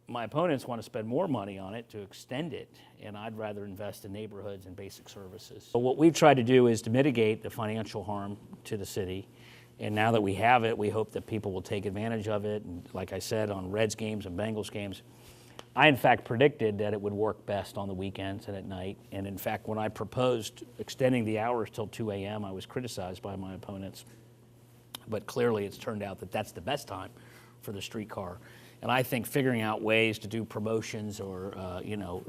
My opponents want to spend more money on it to extend it, and I'd rather invest in neighborhoods and basic services. So what we've tried to do is to mitigate the financial harm to the city, and now that we have it, we hope that people will take advantage of it. And like I said, on Reds games and Bengals games, I in fact predicted that it would work best on the weekends and at night. And in fact, when I proposed extending the hours till 2 a.m., I was criticized by my opponents. But clearly it's turned out that that's the best time for the streetcar. And I think figuring out ways to do promotions or,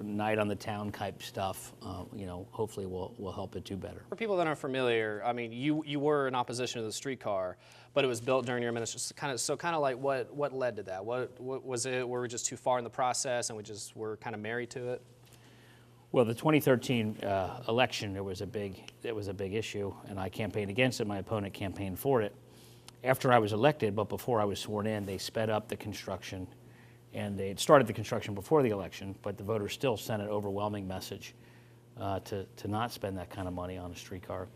night on the town type stuff, hopefully will help it do better. For people that aren't familiar, I mean, you were in opposition to the streetcar, but it was built during your administration. Kind of like what led to that? What was it? Were we just too far in the process and we just were kind of married to it? Well, the 2013 election, it was a big issue, and I campaigned against it. My opponent campaigned for it. After I was elected, but before I was sworn in, they sped up the construction, and they had started the construction before the election, but the voters still sent an overwhelming message to not spend that kind of money on a streetcar.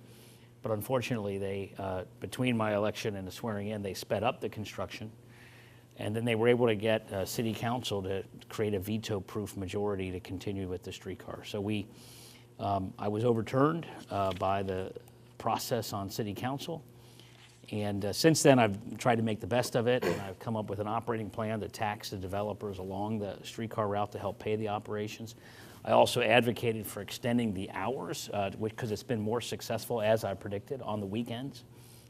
But unfortunately, they, between my election and the swearing in, they sped up the construction, and then they were able to get city council to create a veto-proof majority to continue with the streetcar. So I was overturned by the process on city council. And since then, I've tried to make the best of it, and I've come up with an operating plan to tax the developers along the streetcar route to help pay the operations. I also advocated for extending the hours, because it's been more successful, as I predicted, on the weekends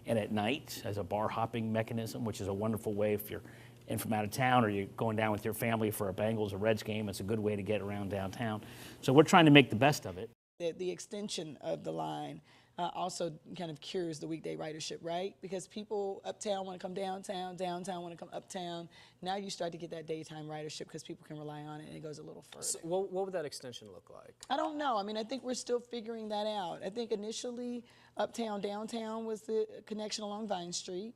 and at night as a bar hopping mechanism, which is a wonderful way if you're in from out of town or you're going down with your family for a Bengals or Reds game. It's a good way to get around downtown. So we're trying to make the best of it. The extension of the line also kind of cures the weekday ridership, right? Because people uptown want to come downtown, downtown want to come uptown. Now you start to get that daytime ridership because people can rely on it, and it goes a little further. So what would that extension look like? I don't know. I mean, I think we're still figuring that out. I think initially uptown, downtown was the connection along Vine Street.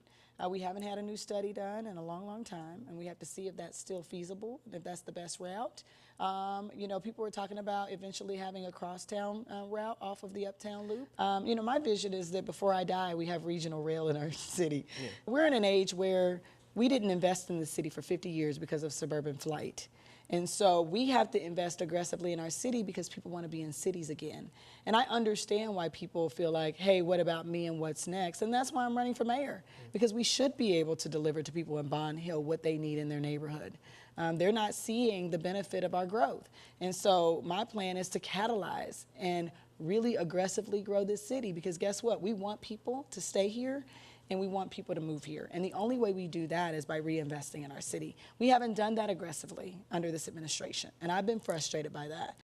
We haven't had a new study done in a long, long time, and we have to see if that's still feasible, if that's the best route. People were talking about eventually having a crosstown route off of the Uptown Loop. My vision is that before I die, we have regional rail in our city. Yeah. We're in an age where we didn't invest in the city for 50 years because of suburban flight. And so we have to invest aggressively in our city because people want to be in cities again. And I understand why people feel like, hey, what about me and what's next? And that's why I'm running for mayor, because we should be able to deliver to people in Bond Hill what they need in their neighborhood. They're not seeing the benefit of our growth. And so my plan is to catalyze and really aggressively grow this city, because guess what? We want people to stay here, and we want people to move here. And the only way we do that is by reinvesting in our city. We haven't done that aggressively under this administration, and I've been frustrated by that.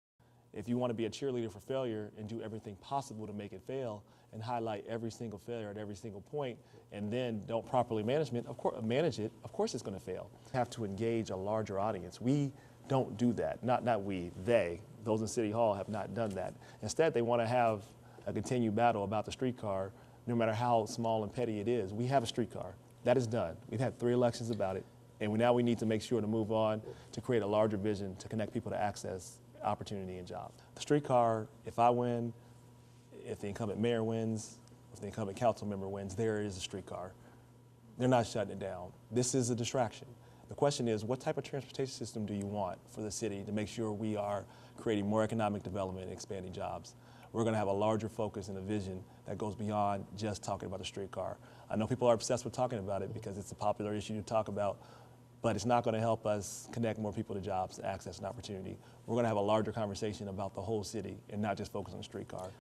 If you want to be a cheerleader for failure and do everything possible to make it fail and highlight every single failure at every single point, and then don't properly manage it, of course it's going to fail. You have to engage a larger audience. We don't do that. Not we, they. Those in City Hall have not done that. Instead, they want to have a continued battle about the streetcar, no matter how small and petty it is. We have a streetcar. That is done. We've had 3 elections about it, and now we need to make sure to move on to create a larger vision to connect people to access, opportunity, and jobs. The streetcar, if I win, if the incumbent mayor wins, if the incumbent council member wins, there is a streetcar. They're not shutting it down. This is a distraction. The question is, what type of transportation system do you want for the city to make sure we are creating more economic development and expanding jobs? We're going to have a larger focus and a vision that goes beyond just talking about the streetcar. I know people are obsessed with talking about it because it's a popular issue to talk about, but it's not going to help us connect more people to jobs, access, and opportunity. We're going to have a larger conversation about the whole city and not just focus on the streetcar.